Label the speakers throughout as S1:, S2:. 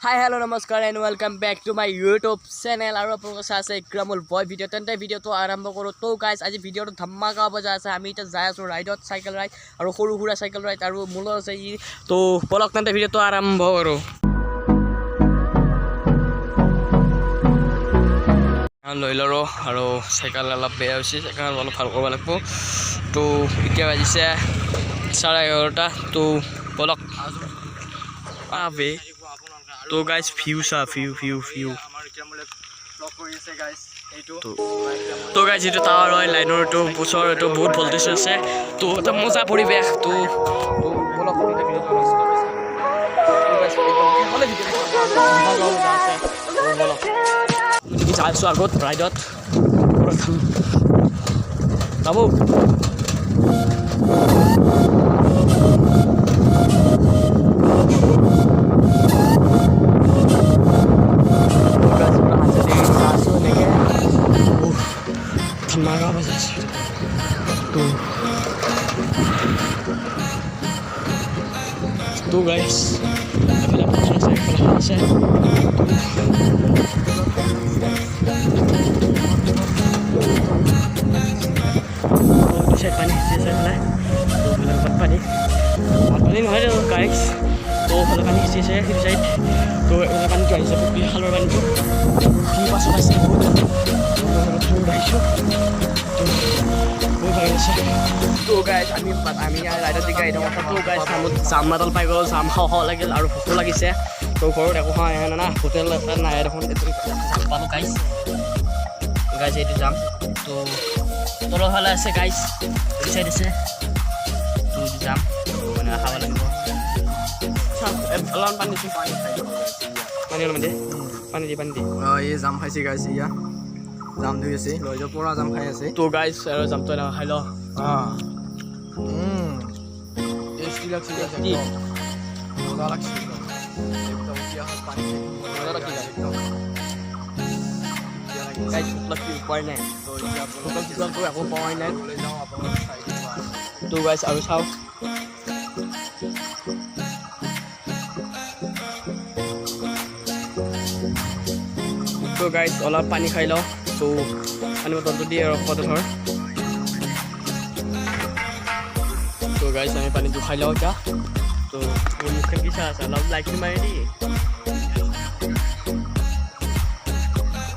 S1: Hi, hello, namaskar and welcome back to my YouTube channel. আৰু আপোনালোকৰ চাই আছে ইকৰামুল বয় ভিডিঅ' তেন্তে ভিডিঅ'টো আৰম্ভ কৰোঁ। তো গাইজ আজি ভিডিঅ'টো ধামাকা বজাই আছে। আমি এতিয়া যাই আছোঁ ৰাইডত, চাইকেল ৰাইড আৰু সৰু সুৰা চাইকেল ৰাইড আৰু মূলত আছে ই। তো বলক তেন্তে ভিডিঅ'টো আৰম্ভ কৰোঁ। লৈ লওঁ আৰু চাইকেল অলপ বেয়া হৈছে, চাইকেল অলপ ভাল কৰিব লাগিব। তো এতিয়া বাজিছে 11:30। তো বলক আবে তো গাইজ ভিউ চা ভিউ তো গাইজ এইটো টাৱাৰ হয় লাইনৰ এইটো ওচৰ এইটো বহুত ভল্টেজ আছে। তো এটা মজা পৰিৱেশ। তো যাই আছোঁ আগত ৰাইডত বাবু ধামাকা বজাইছে। তো গাইজ এফালে পথাৰ আছে, এফালে হাল আছে। পানী সিঁচি আছে এফালে, পানী নহয় গাইজ। তো এফালে পানী সিঁচি আছে সেইটো চাইড। তো এফালে পানীটো আহিছে পুখুৰী খালৰ পানীটো কি পাছত আছে বহুত আহিছোঁ। তো গাইজ আমি ৰাইডত দি গাড়ী থকা। তো গাইজ জাম এডাল পাই গ'ল, জাম খাব লাগিল আৰু ভোকো লাগিছে। তো ঘৰত একো খোৱা নাই না, হোটেল এটা নাই দেখোন। পালোঁ গাইজ এইটো যাম। তো তলৰ ফালে আছে গাইজ, এইটো চাইড আছে। তো যাম মানে খাব লাগিব। অলপমান পানী দিছোঁ, পানী অলপমান দে, পানী দি
S2: এই জাম খাইছে গাইছ, ইয়া জাম ধুই আছে, লৈ যাব পৰা জাম খাই আছে।
S1: তো গাইজ আৰু জামটো এনেকৈ খাই ল।
S2: টেষ্টি লাগছে, মজা লাগছে একদম। পানী মজা লাগছে একদম।
S1: গাইজ ভোক লাগছে, উপায় নাই। তো একো পোৱাই নাই।
S2: লৈ যাওঁ আপোনালোক চাই দিবা।
S1: তো গাইজ আৰু চাওঁ। তো গাইজ অলপ পানী খাই লওঁ। তো পানী বটলটো দিয়ে আৰু ধৰ। তো গাইজ আমি পানীটো খাই লওঁ এতিয়া। তো মুখখন কি চাই আছে, অলপ লাইকটো মাৰি দি।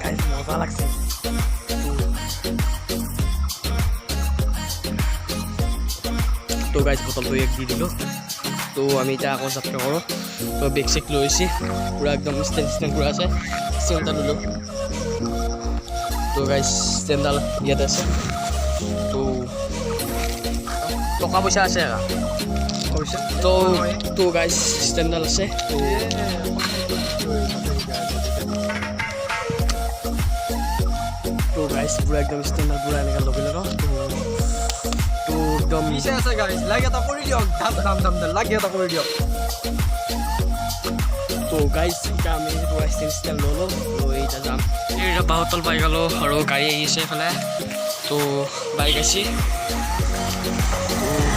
S1: গাইজ মজা লাগছে। তো গাইজ বটলটো এক দি দিলোঁ। তো আমি এতিয়া আকৌ যাত্ৰা কৰোঁ। তো বেগ চেক লৈ আহিছে, পূৰা একদম ষ্টেণ্ড পূৰা আছে। ষ্টেণ্ডডাল ল'লোঁ। তো গাইজ ষ্টেণ্ডডাল ইয়াতে আছে। তো টকা পইচা আছে তো গাইজ ষ্টেণ্ডডাল আছে। তো গাইজ পূৰা একদম ষ্টেণ্ডডাল পূৰা এনেকৈ ল'বি লগ। তো একদম
S2: পিছে আছে গাইছ, লাইক এটা কৰি দিয়ক, দাম লাইক এটা কৰি দিয়ক।
S1: তো গাইজ এতিয়া আমি পূৰা ষ্টেণ্ড ল'লোঁ। তো এতিয়া যাম। এতিয়া বাহঁতল পাই গ'লোঁ আৰু গাড়ী আহিছে এইফালে। তো বাইক আহিছে,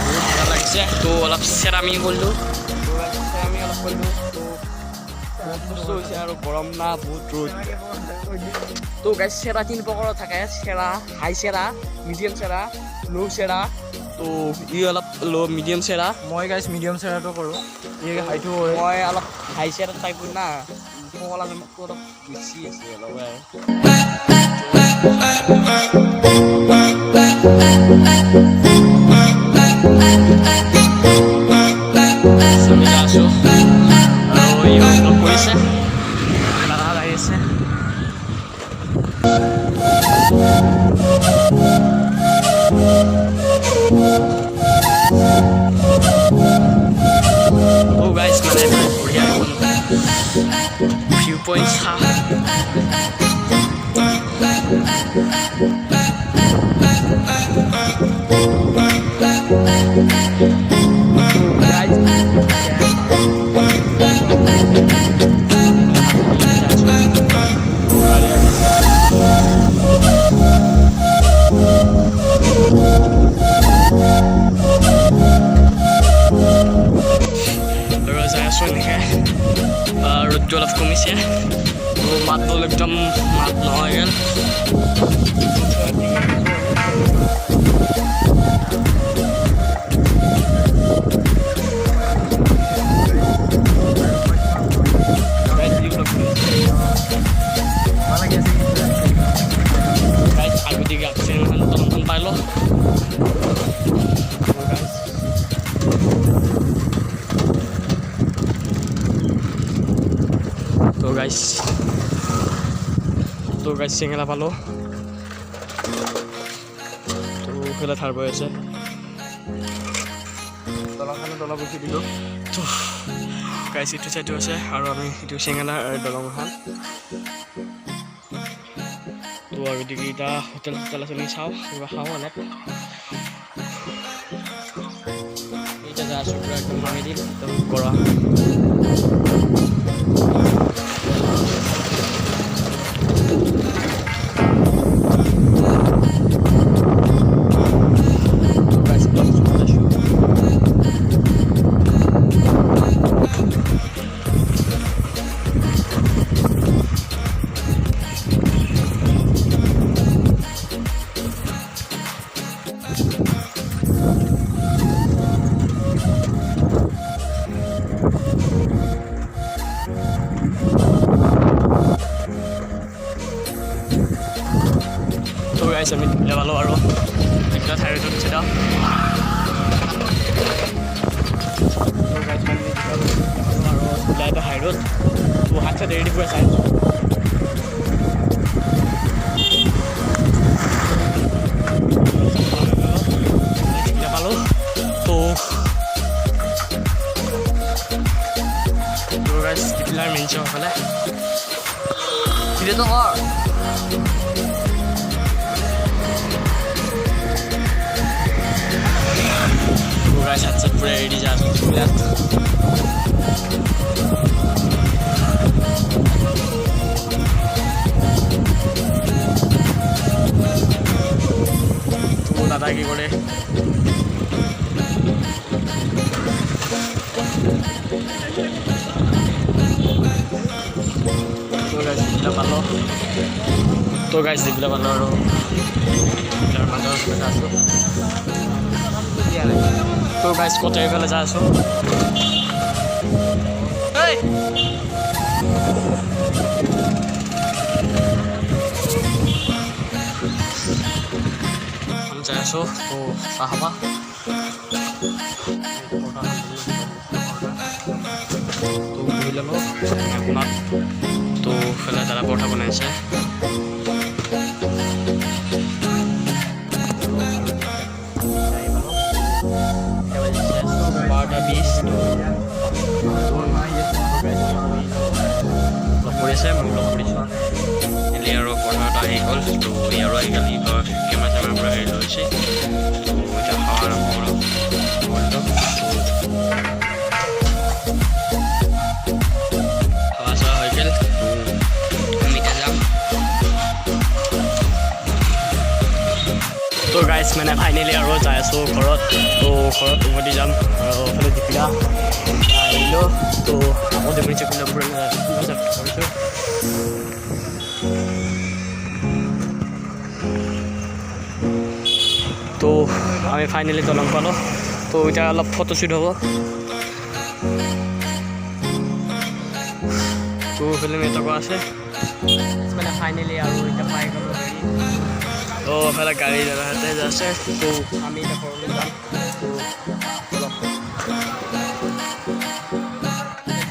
S1: বহুত ভাল লাগিছে। তো অলপ চেৰামি কৰিলোঁ। চেৰামি অলপ কৰিলোঁ। তো কষ্ট হৈছে আৰু গৰম না বহুত ৰ'দ। তো গাইজ চেৰা 3 প্ৰকাৰৰ থাকে, চেৰা, হাই চেৰা, মিডিয়াম চেৰা, ল' চেৰা। তো ই অলপ মিডিয়াম চেৰা।
S2: মই গাইছ মিডিয়াম চেৰাটো কৰোঁ। এই হাইটো
S1: মই অলপ হাই চেৰা টাইপৰ না, কলা জামটো অলপ বেছি আছে অলপ। আছোঁ আৰু ই অলপ কৰিছে, লাগা গাড়ী আছে। Oh guys, মানে বঢ়িয়া এখন ভিউ পইণ্ট চা। অলপ কমিছে তো মাতবোল একদম মাত নহয় গেল আগদিকে আকচিডেণ্ট তলখন পাই ল তো গাইছ চেঙেলা পালোঁ তো সেইফালে ঠাৰ বৈ আছে
S2: দলংখনত অলপ উঠি দিলোঁ
S1: তো গাইছ ইটো চাইডো আছে আৰু আমি ইটো চেঙেলা দলং এখন তো আগদিকে এটা হোটেল আছে নি চাওঁ কিবা খাওঁ অলপ এইটা যা আছোঁ পুৰা একদম নামি দিম একদম কৰা আমি লেবালো আৰু এটা ঠাইত উঠিছে আৰু এটা হাইৰোড হাত চাত এৰি পুৰা চাই লেবালো তো কিলাৰ মেনছে সেইফালে ভিডিঅ'টো কৰ guys had some pretty disasters left. तो दादा की बोले तो guys दिखला पालो और यार माता सुना तो তো গাইজ কত এইফালে যাই আছোঁ আমি যাই আছোঁ তো চাহ খাবা তো বহি ল'লোঁ আপোনাক তো এইফালে দাদা পৰঠা বনাইছে কৰিছে মোক লগ কৰিছোঁ এলি আৰু পঢ়াটো আহি গ'ল তো ইয়াৰো আজিকালি কেমেৰা চেমেৰাৰ পৰা হেৰি লৈছে তো এতিয়া খাৱা আৰম্ভ কৰোঁ খাৱা চোৱা হৈ গ'ল আমি এতিয়া যাম তো গাইজ মানে ফাইনেলি আৰু যাই আছোঁ ঘৰত তো ঘৰত উভতি যাম আৰু এইফালে দীপিকা আহিলোঁ তো আকৌ দেৱৰী চকুলা কৰিছোঁ তো আমি ফাইনেলি দলং পালোঁ তো এতিয়া অলপ ফটোশ্বুট হ'ব তো ফিল্ম এটকা আছে মানে ফাইনেলি আৰু এতিয়া পাই গ'লোঁ তো এফালে গাড়ী জেগাতে আছে তো আমি এতিয়া ঘৰলৈ যাম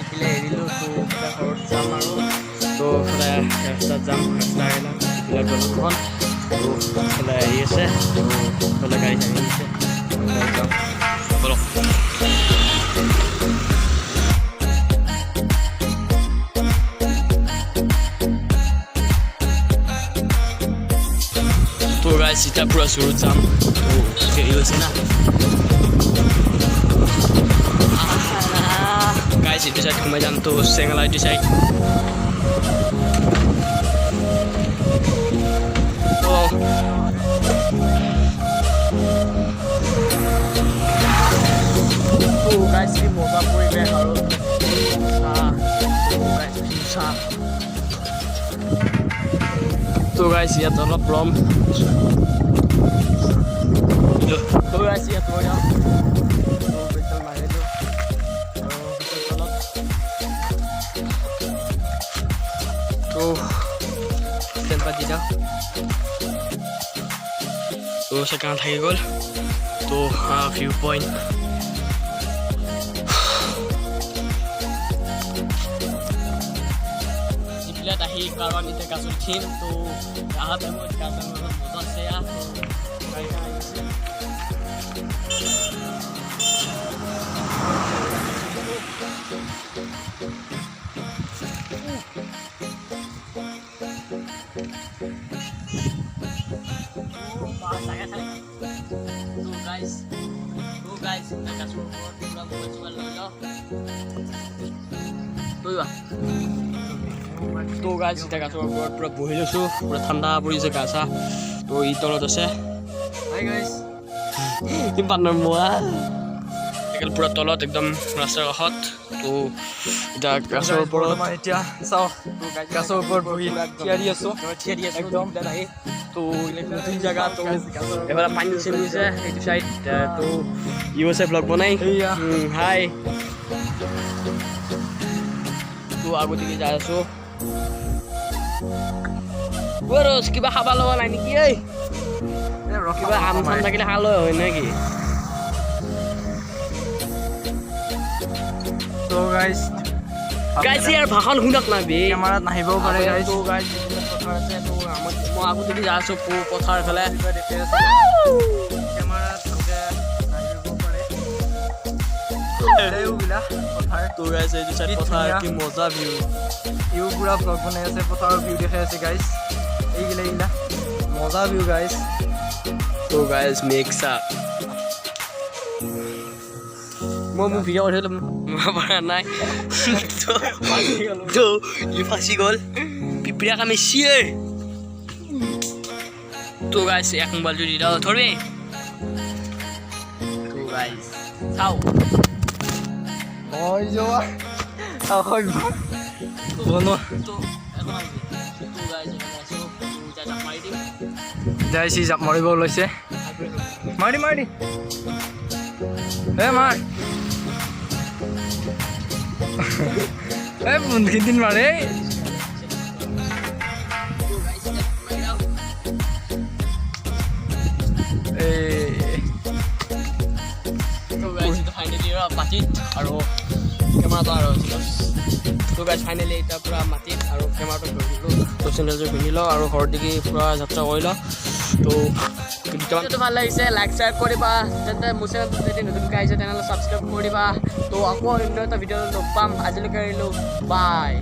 S1: তো এৰিলোঁ তো এতিয়া ঘৰত যাম আৰু তো এফালে ৰাস্তাত যাম ৰাস্তা আহিলাম এইবিলাক দলংখন তো এফালে হেৰি আছে তো এফালে গাড়ী চাড়ী আহিছে যাম বলক তো গাইজ এতিয়া পুৰা চুৰত যাম তো হেৰি হৈছে না গাইজ এইটো চাইড সোমাই যাম তো চেঙেলা এইটো চাইড গাইজ কি মজা পৰিৱেশ আৰু চা তো গাইছ ইয়াত অলপ ৰম তো গাইছ ইয়াত মই যাওঁ পেট্ৰল মাৰিলোঁ আৰু তলত তো টেম্পাৰ দি যাওঁ তো সেখানে থাকি গ'ল তো ভিউ পইণ্ট जिबिलात आही कारवान इथे कासुर थिम तो आहा टाइमत कारवान मजा আছে या गाड़ी का आइছে तो गाइस कासुर पूरा मोबाइल লৈ ল তোইবা তো গাইছ এতিয়া গাছৰ ওপৰত পুৰা বহি লৈছোঁ পুৰা ঠাণ্ডা পৰিছে গা চা তো ই তলত আছে হাই গাইছ কিমান নমোৱা একেল পুৰা তলত একদম ৰাস্তাৰ কাষত তো এতিয়া গাছৰ ওপৰত
S2: এতিয়া চাওঁ গাছৰ ওপৰত বহি থিয়াৰি আছোঁ একদম
S1: তো নতুন জেগা তো এবাৰ পানী চেলিছে এইটো চাইড তো ইউ এছ এ ব্লগ বনাই হাই তো আগতে যাই আছোঁ বৰছ কিবা খাবা লগা নাই নেকি এই কিবা আম চাম থাকিলে খালো হয় নেকি
S2: তো গাইছ
S1: গাইছ ইয়াৰ ভাষণ শুনক না বে
S2: কেমেৰাত নাহিবও পাৰে গাইছ
S1: তো গাইছ পথাৰ আছে তো মই আগতে যাই আছোঁ পথাৰ ফালে
S2: কেমেৰাত নাহিবও পাৰে এইবিলাক পথাৰ
S1: তো গাইছ এইটো চাইড পথাৰ কি মজা ভিউ
S2: ইউ পুৰা ব্লগ বনাই আছে পথাৰৰ ভিউ দেখাই আছে গাইছ এইগিলা মজা ভিউ গাইছ
S1: তো গাইছ মিক্স আপ মই মোৰ ভিডিঅ' উঠিলোঁ পৰা নাই তো ই ফাঁচি গ'ল পিপিৰা কামিছে তো গাইছ এক মোবাইল যদি দাও ধৰবি তো গাইছ চাও
S2: হৈ যোৱা হয় বনো
S1: তো এখন তো গাইছ আছো তো যা মাৰি দিম
S2: যাইছি জাপ মাৰিব ওলাইছে মাৰি এ মাৰ এ দিন মাৰে
S1: মাটিত আৰু কেমেৰাটো আৰু তো গাইছ ফাইনেলি এতিয়া পূৰা মাটিত আৰু কেমেৰাটো ধৰিলোঁ তো চেনেলযোৰ পিন্ধি লওঁ আৰু ঘৰত দেখি পূৰা যাত্ৰা কৰি লওঁ তো ভিডিঅ'টো ভাল লাগিছে লাইক শ্বেয়াৰ কৰিবা তেন্তে মোৰ চেনেলটো যদি নতুনকৈ আহিছে তেনেহ'লে ছাবস্ক্ৰাইব কৰিবা তো আকৌ অন্য এটা ভিডিঅ'ত লগ পাম আজিলৈকে এৰিলোঁ বাই